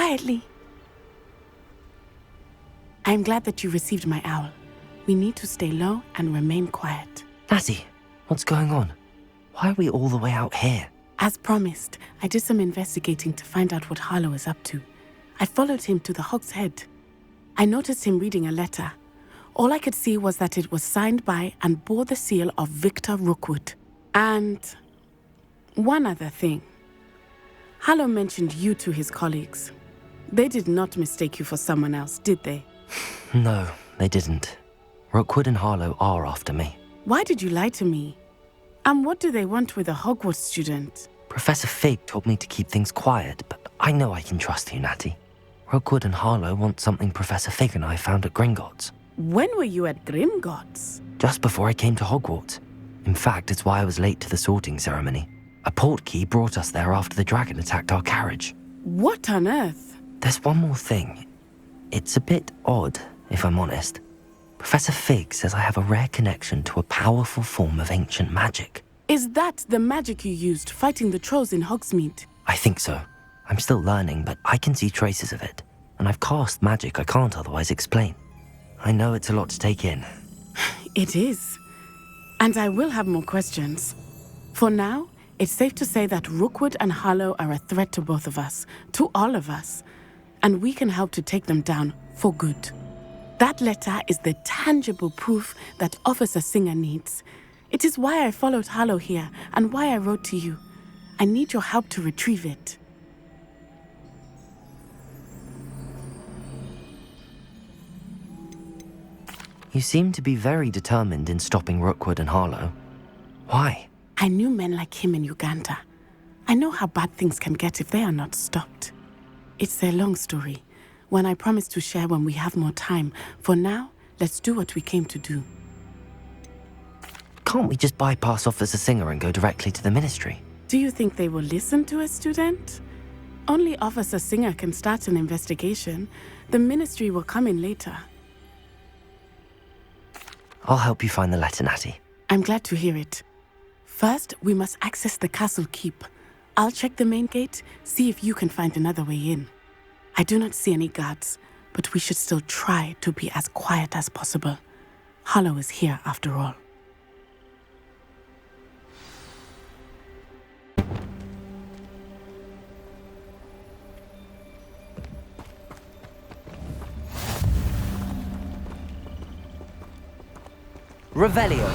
quietly. I'm glad that you received my owl. We need to stay low and remain quiet. Natty, what's going on? Why are we all the way out here? As promised, I did some investigating to find out what Harlow is up to. I followed him to the Hogshead. I noticed him reading a letter. All I could see was that it was signed by and bore the seal of Victor Rookwood. And one other thing. Harlow mentioned you to his colleagues. They did not mistake you for someone else, did they? No, they didn't. Rookwood and Harlow are after me. Why did you lie to me? And what do they want with a Hogwarts student? Professor Fig told me to keep things quiet, but I know I can trust you, Natty. Rookwood and Harlow want something Professor Fig and I found at Gringotts. When were you at Gringotts? Just before I came to Hogwarts. In fact, it's why I was late to the sorting ceremony. A portkey brought us there after the dragon attacked our carriage. What on earth? There's one more thing. It's a bit odd, if I'm honest. Professor Fig says I have a rare connection to a powerful form of ancient magic. Is that the magic you used fighting the trolls in Hogsmeade? I think so. I'm still learning, but I can see traces of it. And I've cast magic I can't otherwise explain. I know it's a lot to take in. It is. And I will have more questions. For now, it's safe to say that Rookwood and Harlow are a threat to both of us, to all of us. And we can help to take them down for good. That letter is the tangible proof that Officer Singer needs. It is why I followed Harlow here and why I wrote to you. I need your help to retrieve it. You seem to be very determined in stopping Rookwood and Harlow. Why? I knew men like him in Uganda. I know how bad things can get if they are not stopped. It's a long story, one I promise to share when we have more time. For now, let's do what we came to do. Can't we just bypass Officer Singer and go directly to the Ministry? Do you think they will listen to a student? Only Officer Singer can start an investigation. The Ministry will come in later. I'll help you find the letter, Natty. I'm glad to hear it. First, we must access the castle keep. I'll check the main gate, see if you can find another way in. I do not see any guards, but we should still try to be as quiet as possible. Harlow is here after all. Revelio.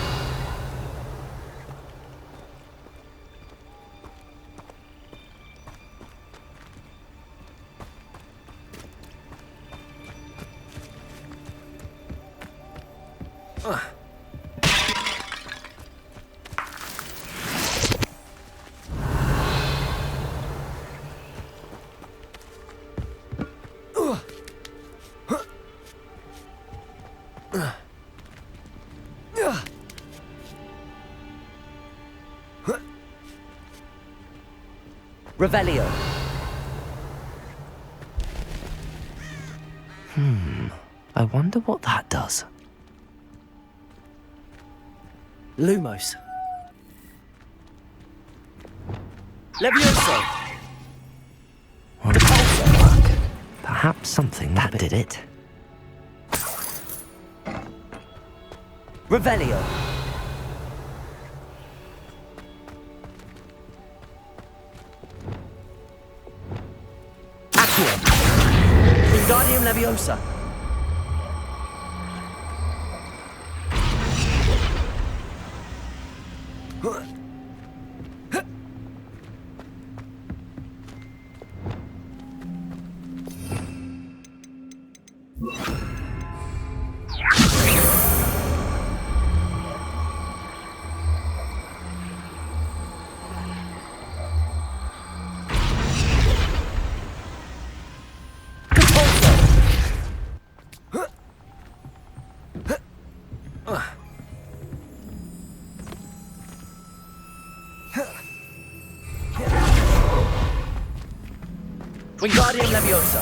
Revelio. I wonder what that does. Lumos. Levioso. What does that work? Perhaps something that did it. Revelio. Accio. Wingardium Leviosa. Wingardium Leviosa.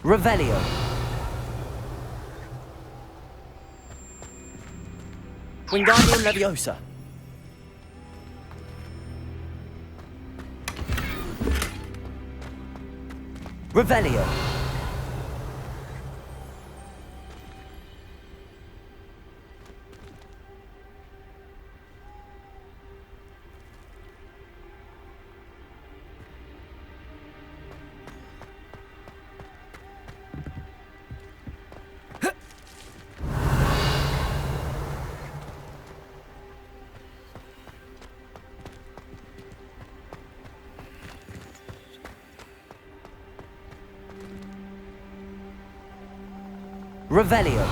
Revelio. Wingardium Leviosa. Revelio. Revelio.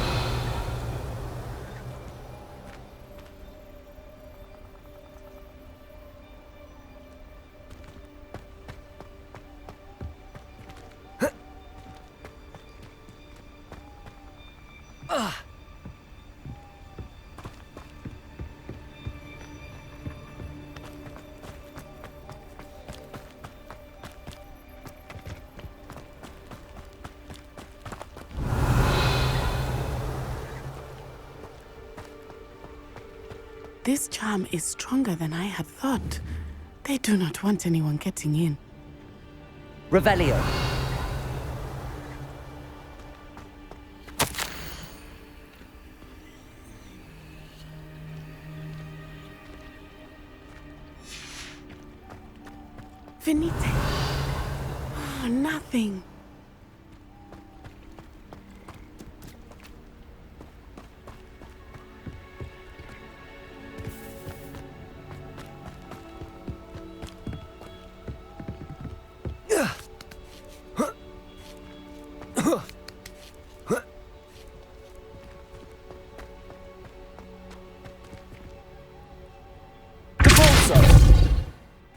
This charm is stronger than I had thought. They do not want anyone getting in. Revelio. Venite. Oh, nothing.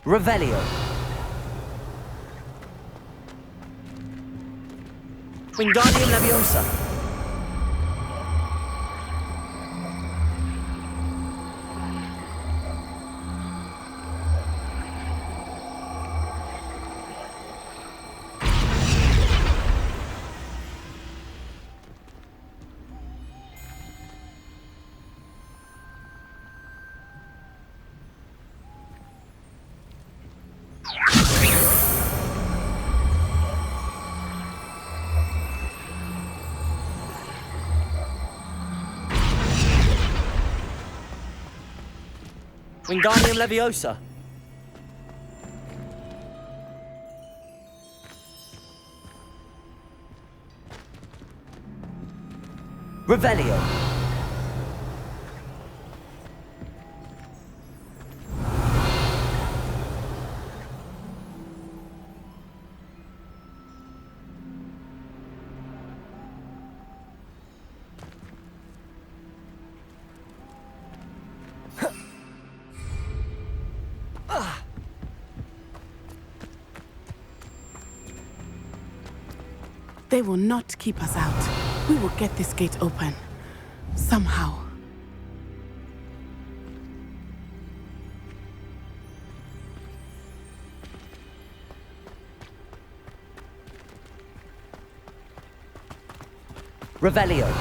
Revelio. Wingardium Leviosa. Wingardium Leviosa. Revelio. They will not keep us out. We will get this gate open. Somehow. Revelio.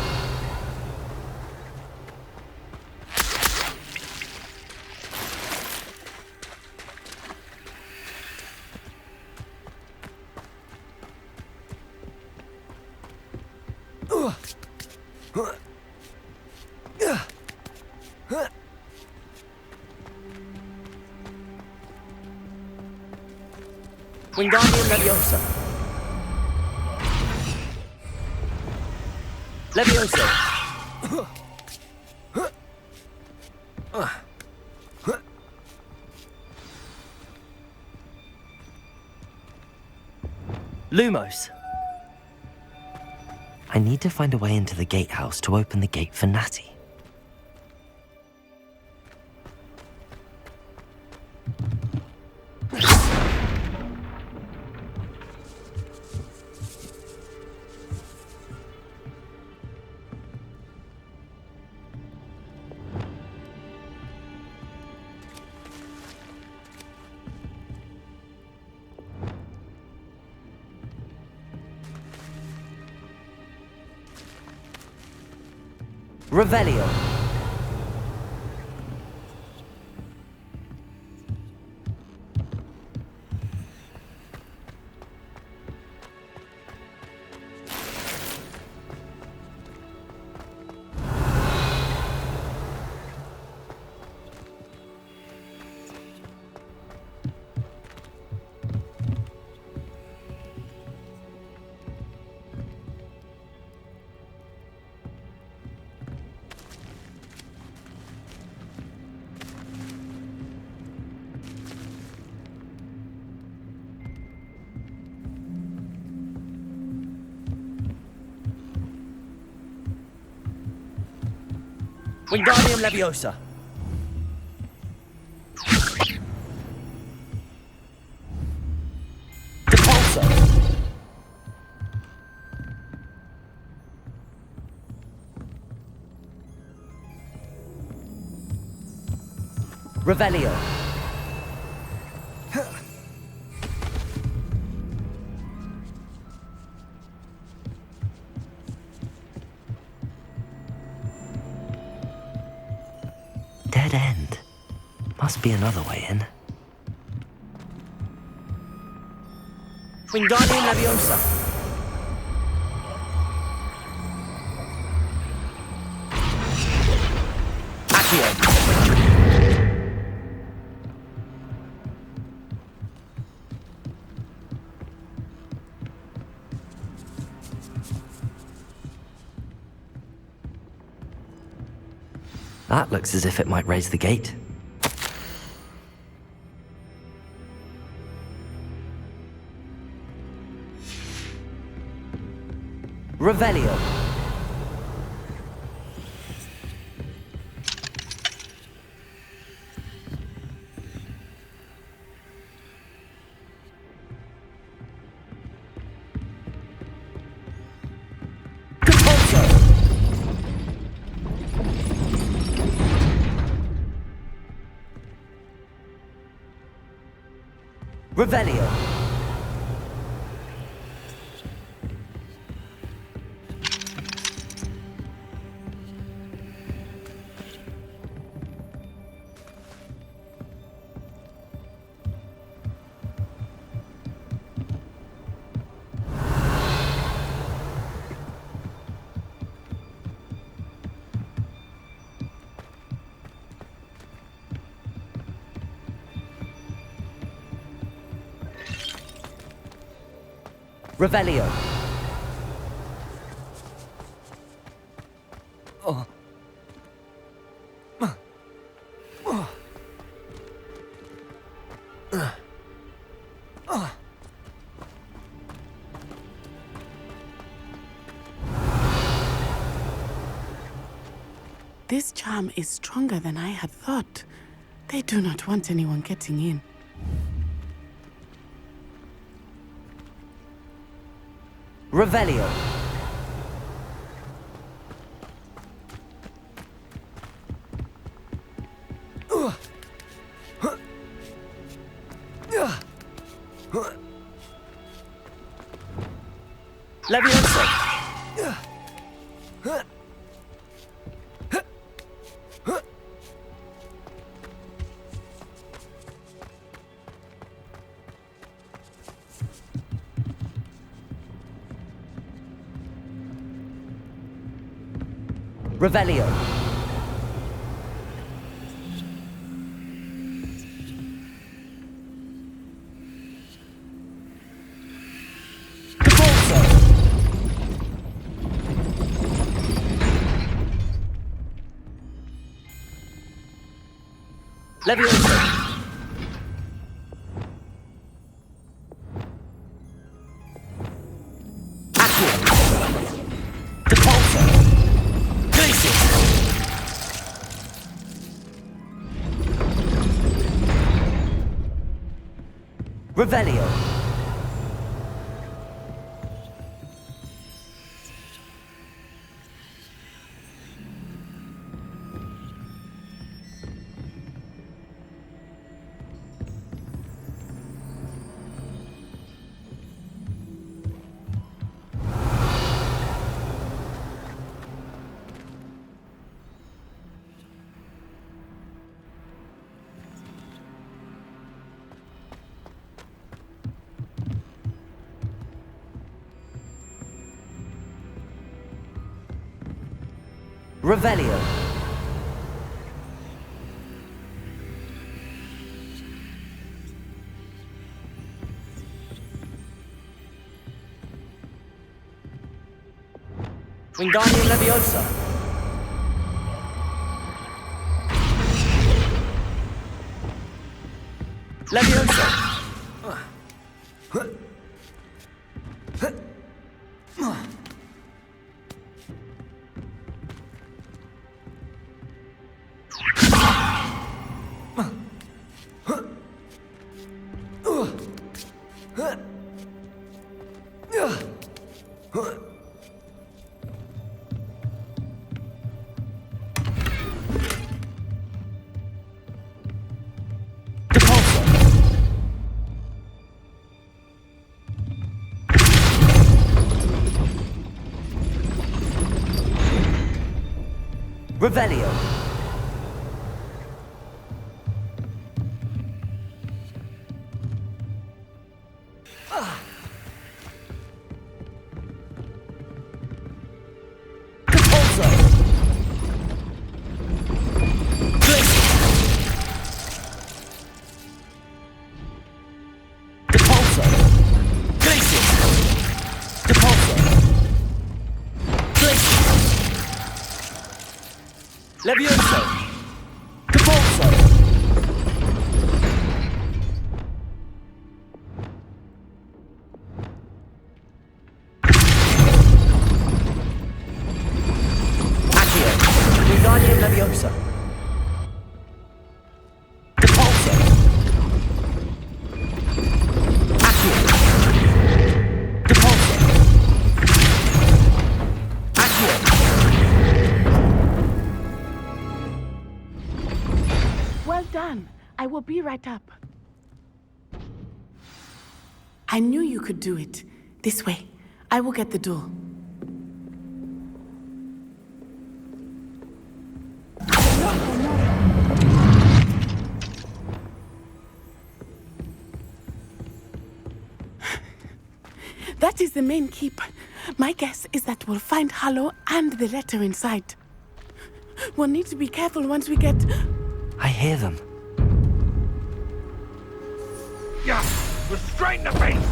Wingardium Leviosa. Leviosa. Lumos. I need to find a way into the gatehouse to open the gate for Natty. Revelio. Wingardium Leviosa. Depulso. Revelio. Dead end. Must be another way in. Wingardium Leviosa. Accio. That looks as if it might raise the gate. Revelio. Depulso. Revelio. Revelio. Oh. This charm is stronger than I had thought. They do not want anyone getting in. Revelio. Leviosa. Revelio. Depulso. Leviosa. Accio. Depulso. Revelio. Revelio. Wingardium Leviosa. Leviosa. Revelio. Depulso. Depulso. Glacius. Depulso. Glacius. Levioso! Depulso! Accio! Wingardium Leviosa! Depulso! Accio! Depulso! Accio! Well done. I will be right up. I knew you could do it. This way. I will get the door. That is the main keep. My guess is that we'll find Hallow and the letter inside. We'll need to be careful once we get... I hear them. Yeah, restrain the beast!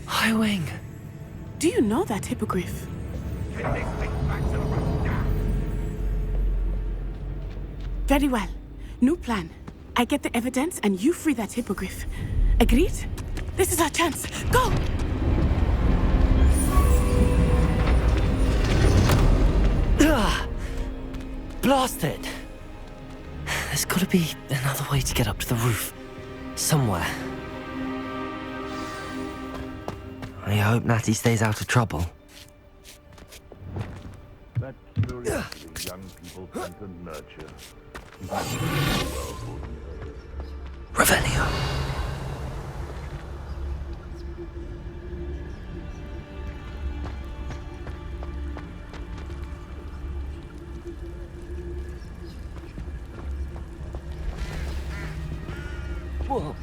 High Wing. Do you know that hippogriff? Get this thing back to the road now. Very well. New plan. I get the evidence and you free that hippogriff. Agreed? This is our chance. Go! Blast it! There's gotta be another way to get up to the roof. Somewhere. I hope Natty stays out of trouble. That curiosity young people tend to nurture. Revelio. Whoa.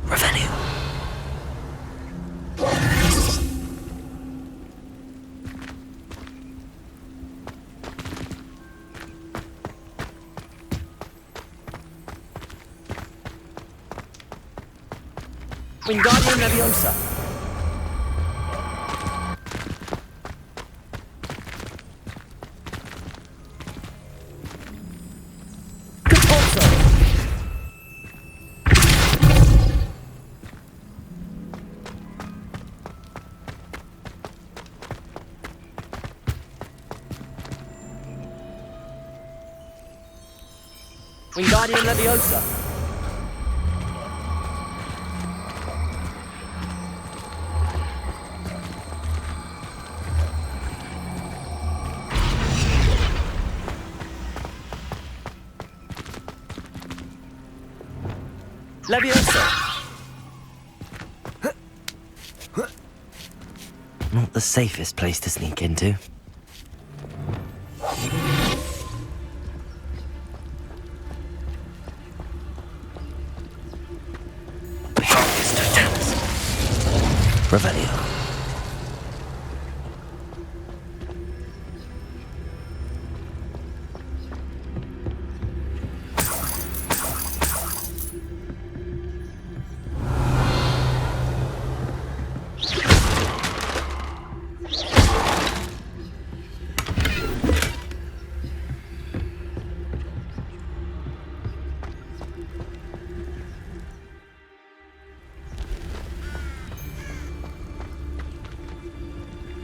Revelio. Wingardium Leviosa. Depulso. Wingardium Leviosa. Leviosa. Not the safest place to sneak into. Revelio.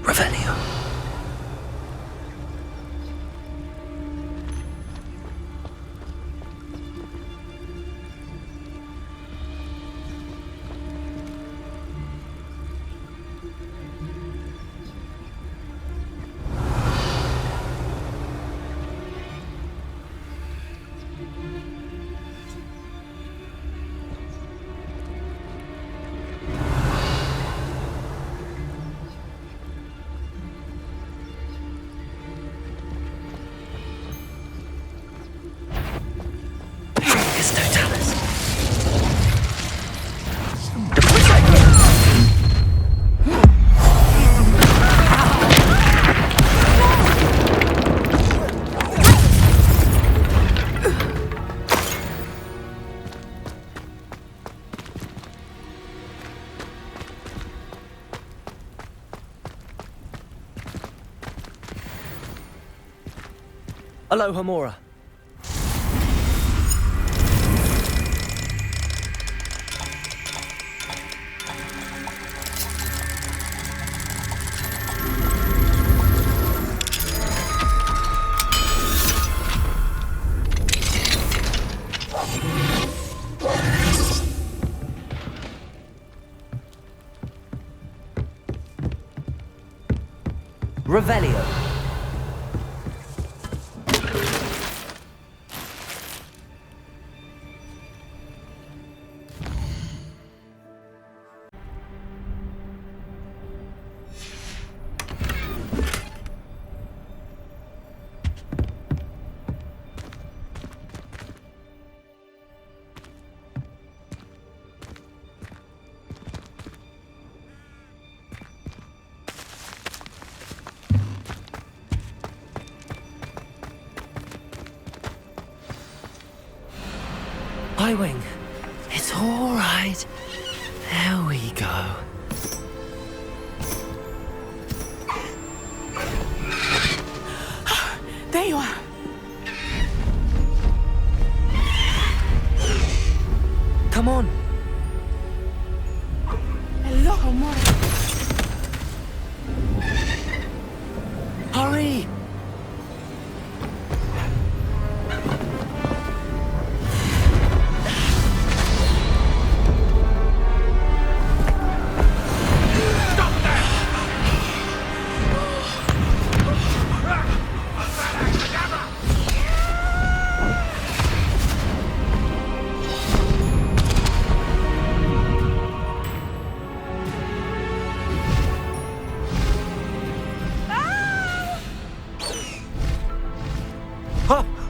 Revelio. Aloha Mora. Revelio. Highwing. It's all right. There we go. There you are. Come on. Aloha, Mora. Hurry.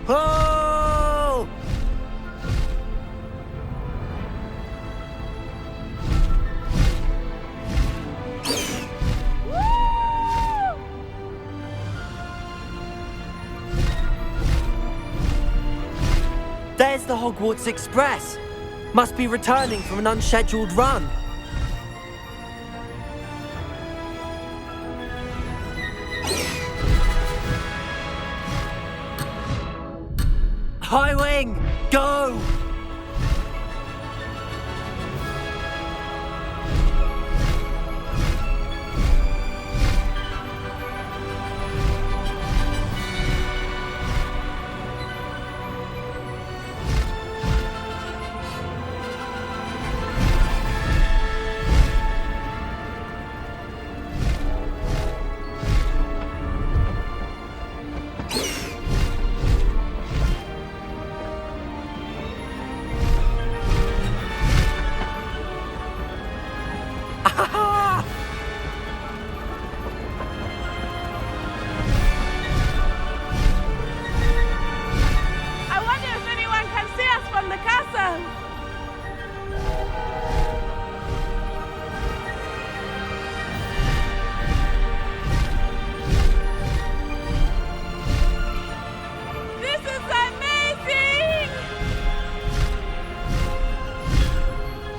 Oh! There's the Hogwarts Express. Must be returning from an unscheduled run. Highwing, go!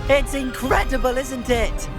It's incredible, isn't it?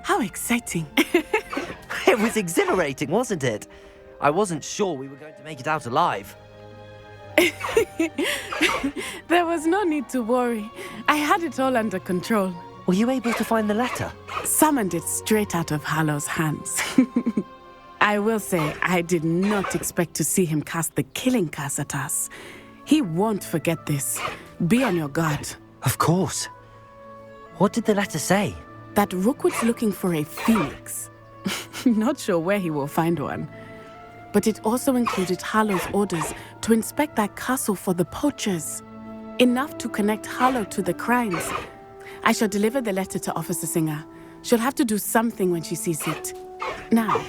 How exciting. It was exhilarating, wasn't it? I wasn't sure we were going to make it out alive. There was no need to worry. I had it all under control. Were you able to find the letter? Summoned it straight out of Hallow's hands. I will say, I did not expect to see him cast the killing curse at us. He won't forget this. Be on your guard. Of course. What did the letter say? That Rookwood's looking for a phoenix. Not sure where he will find one. But it also included Hallow's orders to inspect that castle for the poachers. Enough to connect Hallow to the crimes. I shall deliver the letter to Officer Singer. She'll have to do something when she sees it. Now,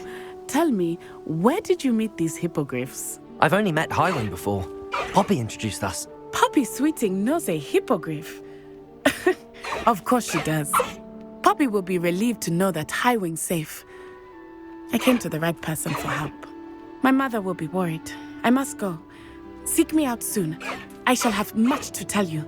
tell me, where did you meet these hippogriffs? I've only met Highwing before. Poppy introduced us. Poppy Sweeting knows a hippogriff. Of course she does. Poppy will be relieved to know that Highwing's safe. I came to the right person for help. My mother will be worried. I must go. Seek me out soon. I shall have much to tell you.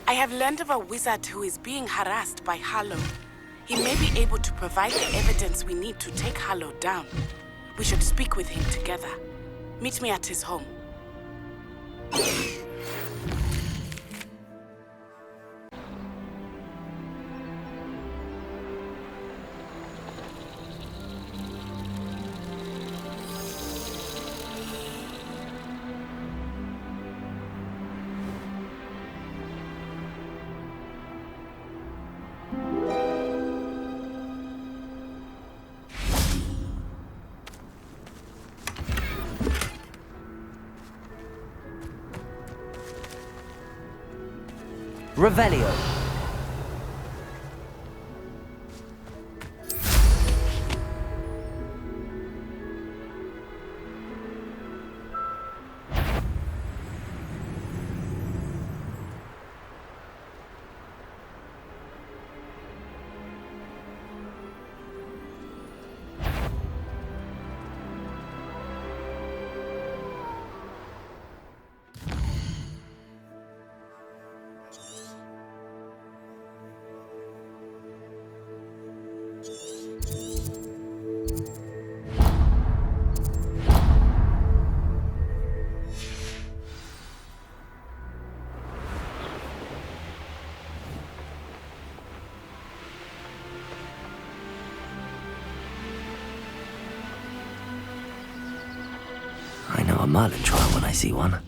I have learned of a wizard who is being harassed by Hallow. He may be able to provide the evidence we need to take Hallow down. We should speak with him together. Meet me at his home. Revelio. I know a Merlin trial when I see one.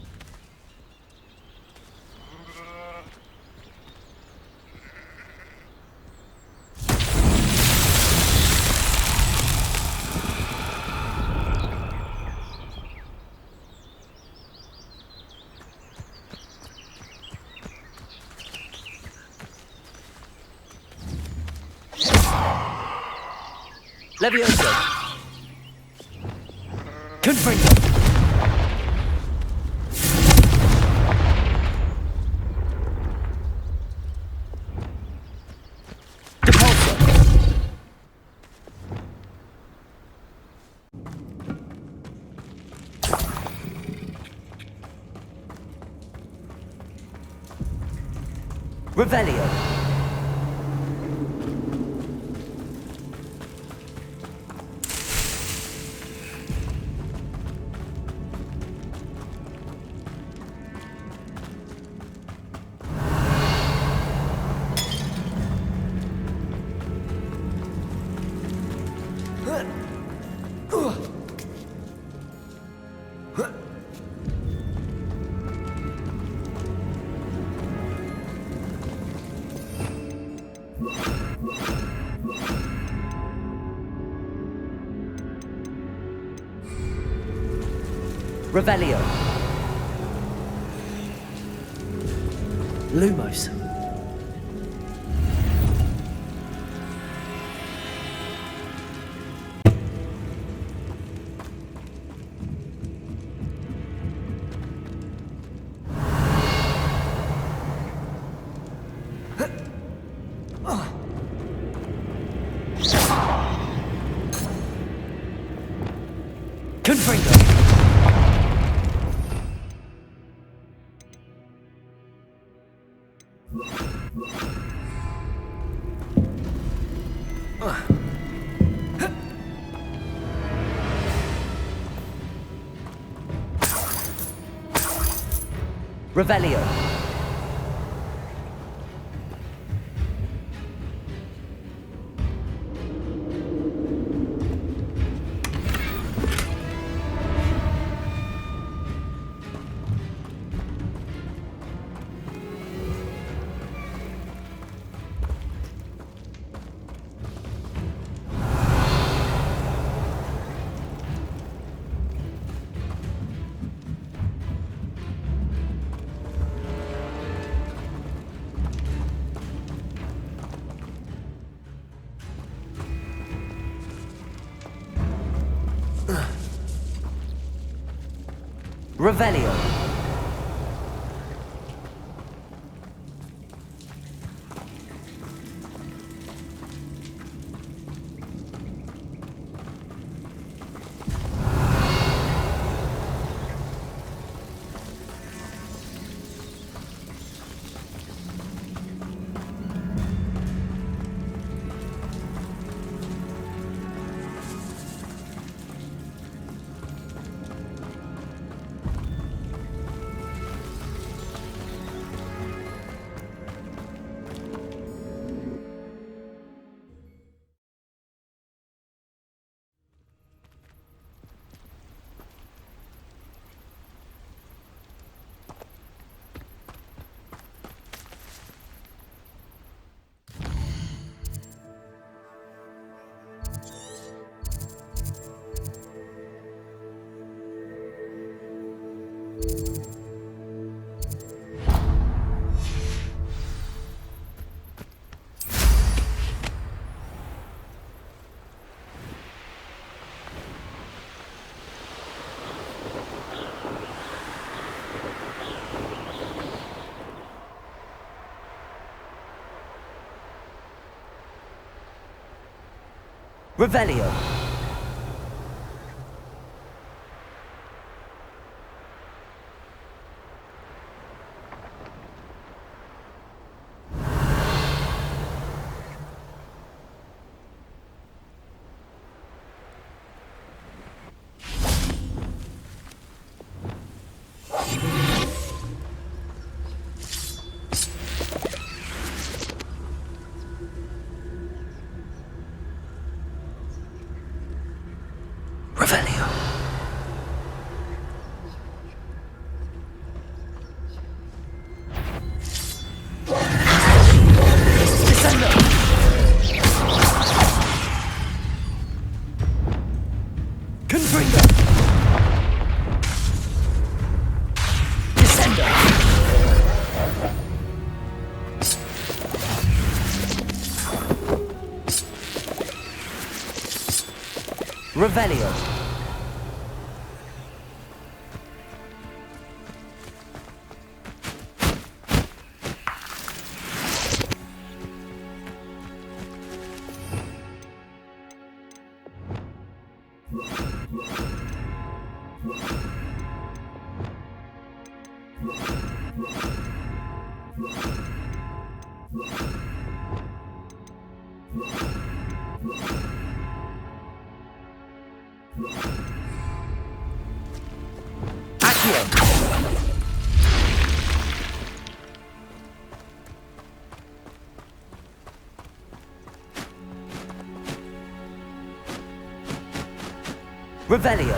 Levioso. Confringo. Revelio. Revelio. Lumos. Revelio. Revelio. Revelio. Revelio. Revelio. Revelio.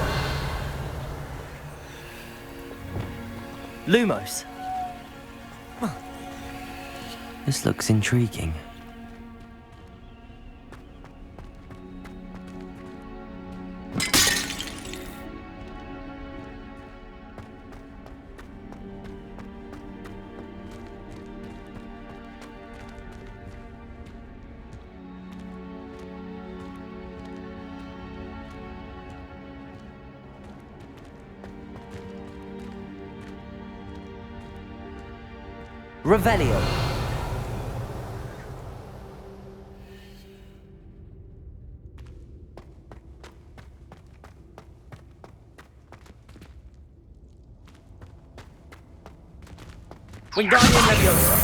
Lumos. This looks intriguing. Revelio. Wingardium Leviosa.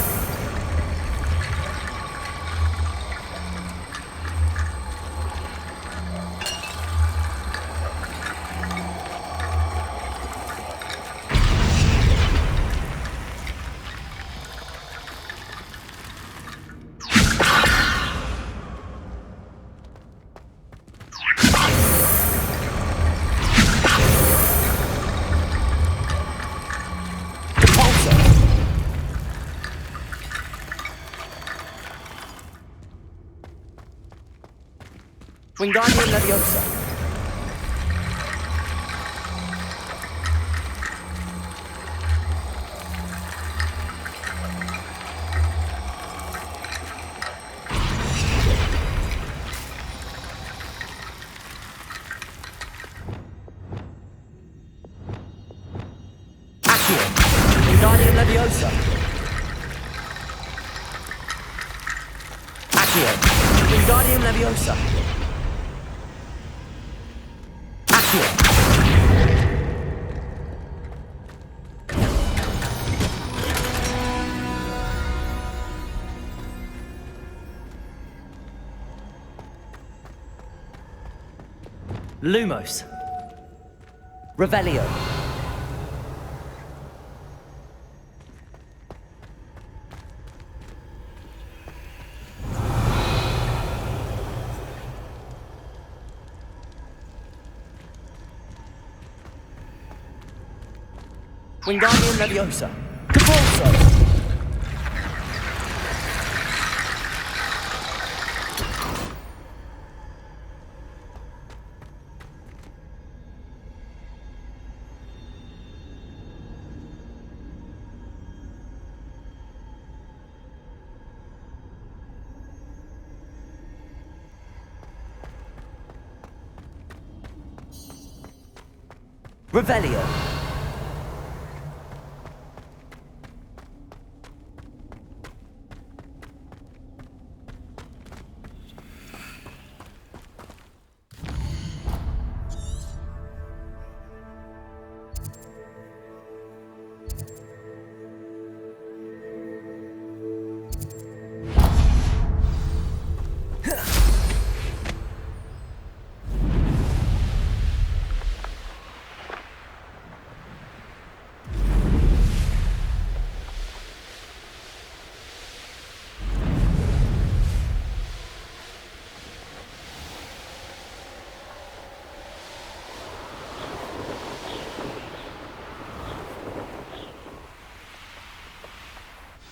Wingardium Leviosa. Accio. Wingardium Leviosa. Accio. Wingardium Leviosa. Lumos. Revelio. Wingardium Leviosa. Caporso. Revelio.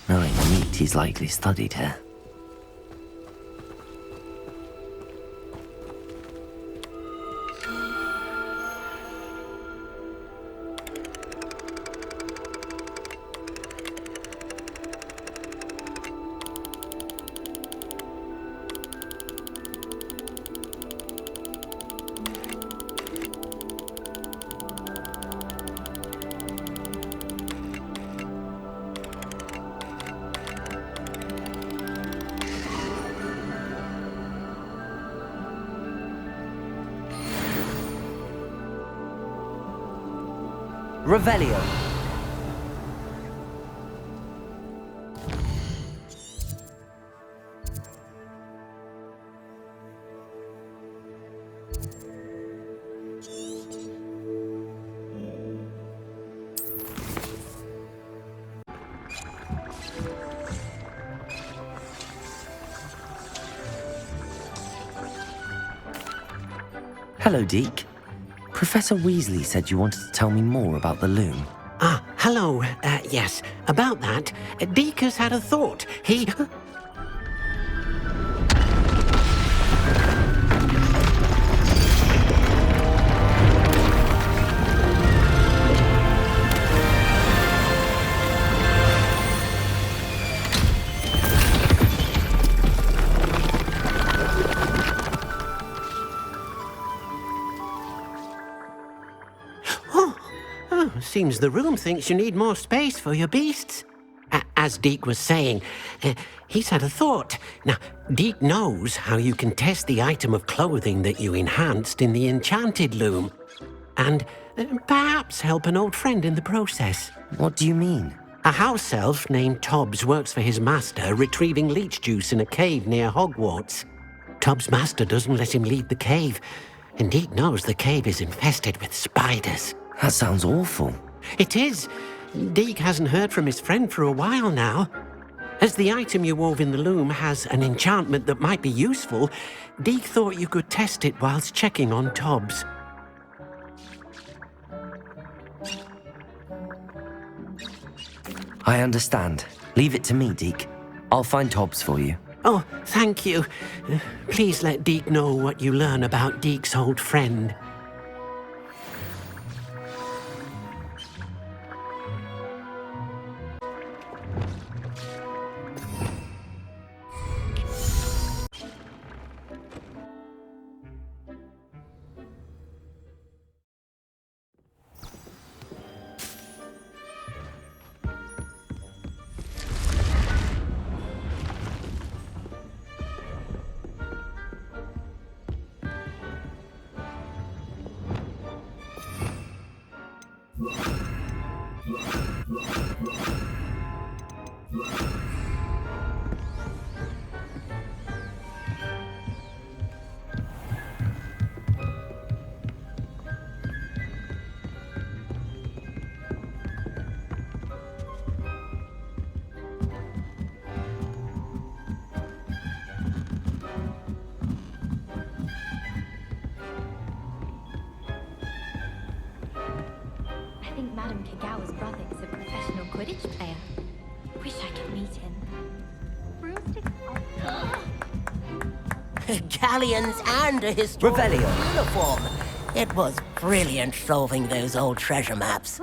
Knowing meat, he's likely studied here. Revelio. Hello, Deke. Professor Weasley said you wanted to tell me more about the loom. Ah, hello. Yes, about that. Deke has had a thought. He... Seems the room thinks you need more space for your beasts. as Deke was saying, he's had a thought. Now, Deke knows how you can test the item of clothing that you enhanced in the enchanted loom. And perhaps help an old friend in the process. What do you mean? A house elf named Tobbs works for his master, retrieving leech juice in a cave near Hogwarts. Tobbs' master doesn't let him leave the cave, and Deke knows the cave is infested with spiders. That sounds awful. It is. Deke hasn't heard from his friend for a while now. As the item you wove in the loom has an enchantment that might be useful, Deke thought you could test it whilst checking on Tobbs. I understand. Leave it to me, Deke. I'll find Tobbs for you. Oh, thank you. Please let Deke know what you learn about Deke's old friend. I think Madame Kagawa's brother is a professional Quidditch player. Wish I could meet him. Broomsticks Galleons and a historical Revelio. uniform. It was brilliant solving those old treasure maps.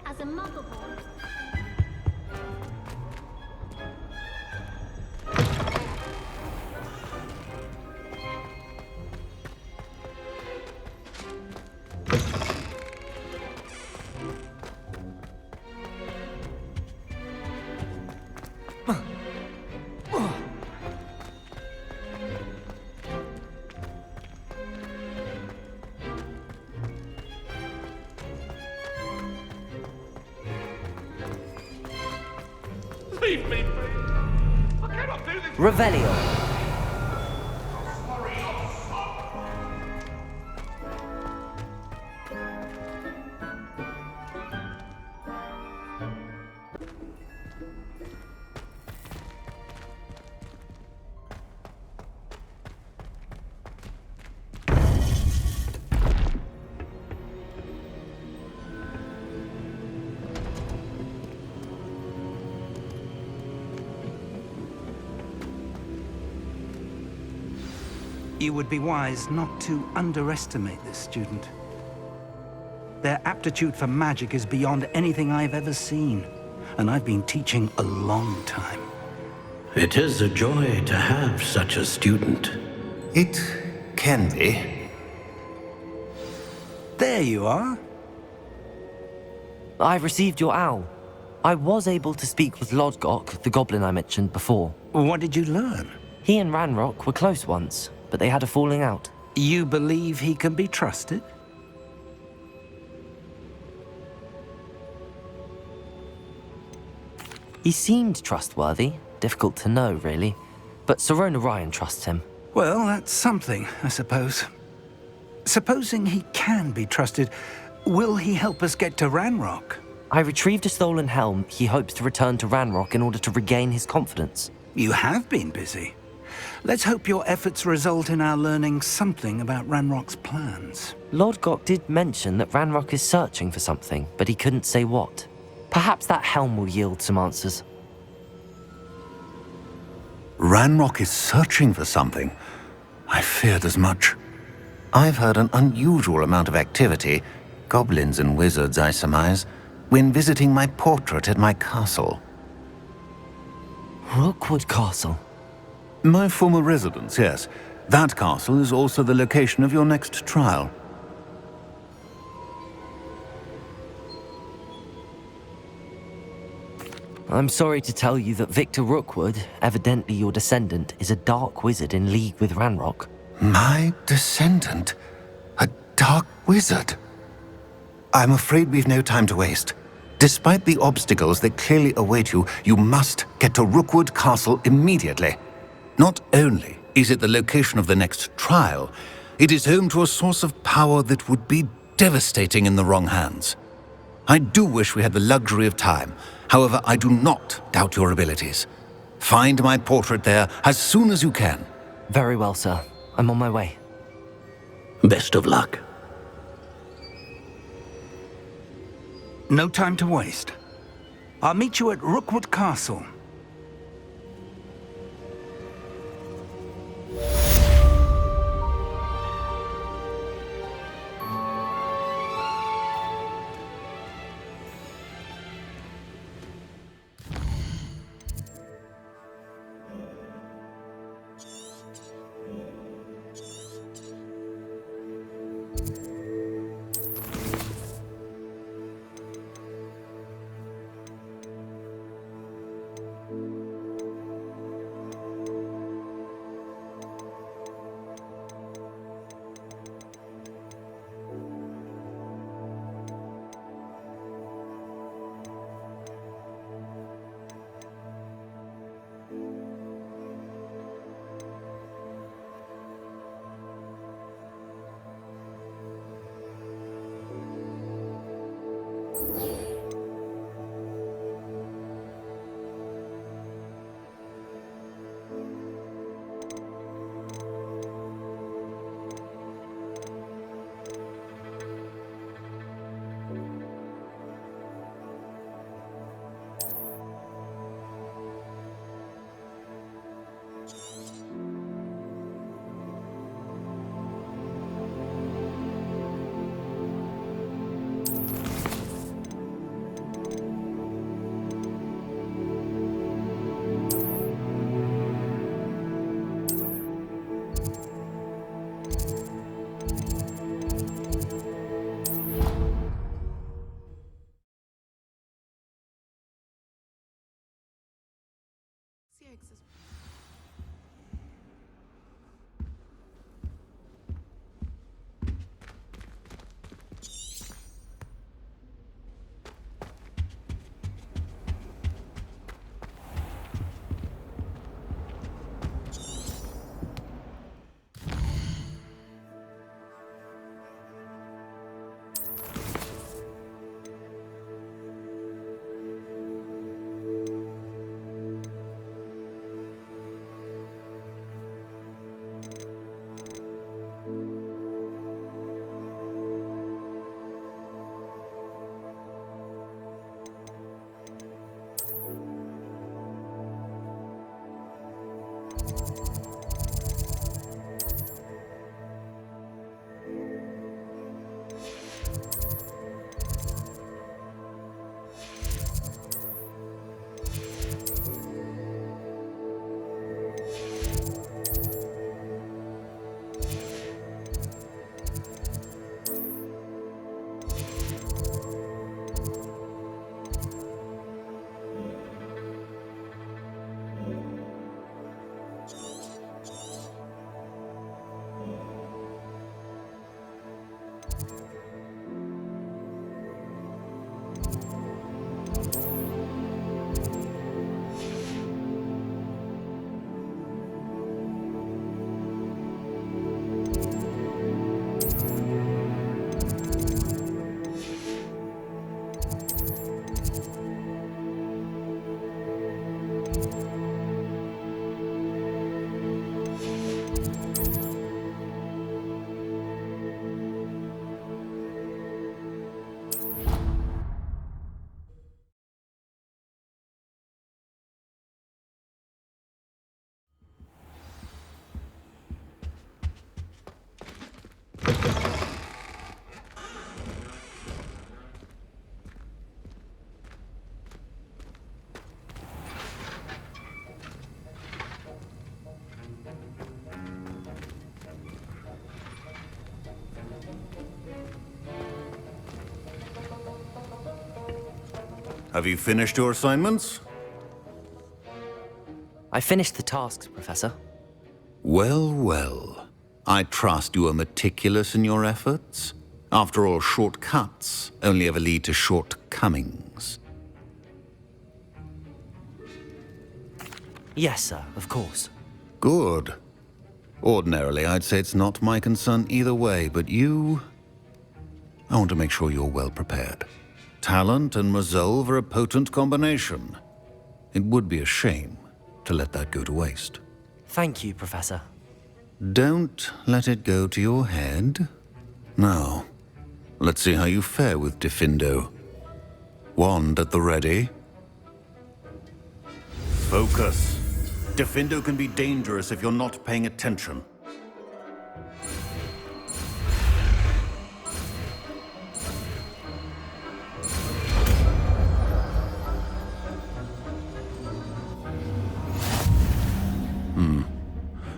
as a motherboard. Leave me be. I cannot do this. Revelio. You would be wise not to underestimate this student. Their aptitude for magic is beyond anything I've ever seen, and I've been teaching a long time. It is a joy to have such a student. It can be. There you are. I received your owl. I was able to speak with Lodgok, the goblin I mentioned before. What did you learn? He and Ranrock were close once, but they had a falling out. You believe he can be trusted? He seemed trustworthy. Difficult to know, really. But Sirona Ryan trusts him. Well, that's something, I suppose. Supposing he can be trusted, will he help us get to Ranrock? I retrieved a stolen helm. He hopes to return to Ranrock in order to regain his confidence. You have been busy. Let's hope your efforts result in our learning something about Ranrock's plans. Lodgok did mention that Ranrock is searching for something, but he couldn't say what. Perhaps that helm will yield some answers. Ranrock is searching for something. I feared as much. I've heard an unusual amount of activity, goblins and wizards, I surmise, when visiting my portrait at my castle. Rookwood Castle? My former residence, yes. That castle is also the location of your next trial. I'm sorry to tell you that Victor Rookwood, evidently your descendant, is a dark wizard in league with Ranrock. My descendant? A dark wizard? I'm afraid we've no time to waste. Despite the obstacles that clearly await you, you must get to Rookwood Castle immediately. Not only is it the location of the next trial, it is home to a source of power that would be devastating in the wrong hands. I do wish we had the luxury of time. However, I do not doubt your abilities. Find my portrait there as soon as you can. Very well, sir. I'm on my way. Best of luck. No time to waste. I'll meet you at Rookwood Castle. Have you finished your assignments? I finished the tasks, Professor. Well, well. I trust you are meticulous in your efforts. After all, shortcuts only ever lead to shortcomings. Yes, sir, of course. Good. Ordinarily, I'd say it's not my concern either way, but you... I want to make sure you're well prepared. Talent and resolve are a potent combination. It would be a shame to let that go to waste. Thank you, Professor. Don't let it go to your head. Now, let's see how you fare with Diffindo. Wand at the ready. Focus. Diffindo can be dangerous if you're not paying attention.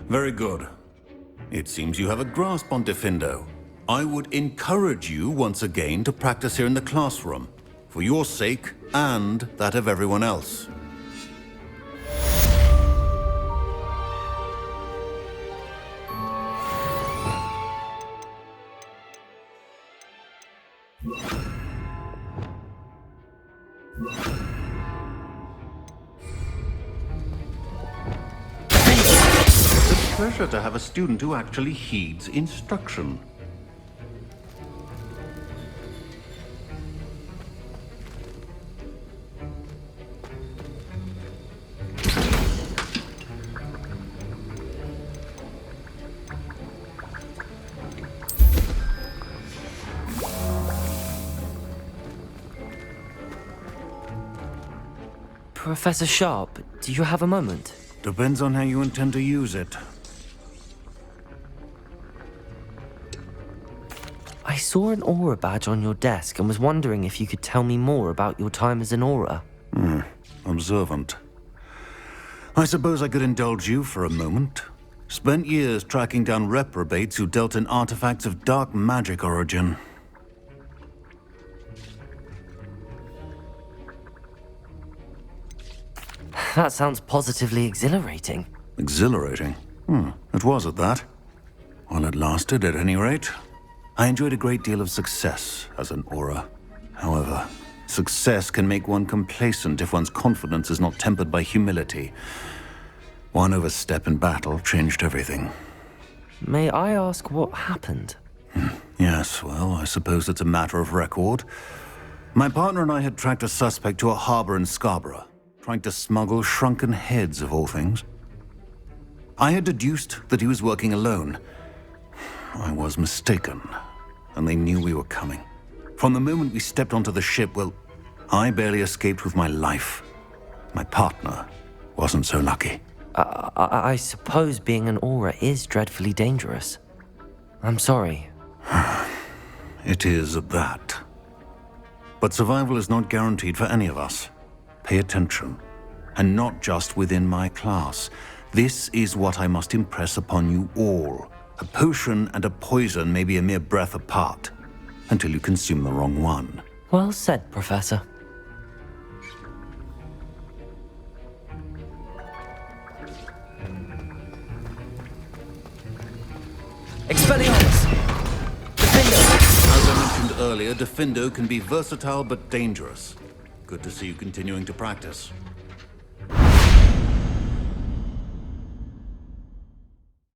Very good. It seems you have a grasp on Diffindo. I would encourage you once again to practice here in the classroom, for your sake and that of everyone else. Pleasure to have a student who actually heeds instruction. Professor Sharp, do you have a moment? Depends on how you intend to use it. I saw an aura badge on your desk and was wondering if you could tell me more about your time as an aura. Observant. I suppose I could indulge you for a moment. Spent years tracking down reprobates who dealt in artifacts of dark magic origin. That sounds positively exhilarating. Exhilarating? It was at that. While it lasted, at any rate. I enjoyed a great deal of success as an aura. However, success can make one complacent if one's confidence is not tempered by humility. One overstep in battle changed everything. May I ask what happened? Yes, well, I suppose it's a matter of record. My partner and I had tracked a suspect to a harbor in Scarborough, trying to smuggle shrunken heads of all things. I had deduced that he was working alone. I was mistaken, and they knew we were coming. From the moment we stepped onto the ship, well, I barely escaped with my life. My partner wasn't so lucky. I suppose being an aura is dreadfully dangerous. I'm sorry. It is at that. But survival is not guaranteed for any of us. Pay attention, and not just within my class. This is what I must impress upon you all. A potion and a poison may be a mere breath apart, until you consume the wrong one. Well said, Professor. Expelliarmus! Diffindo! As I mentioned earlier, Diffindo can be versatile but dangerous. Good to see you continuing to practice.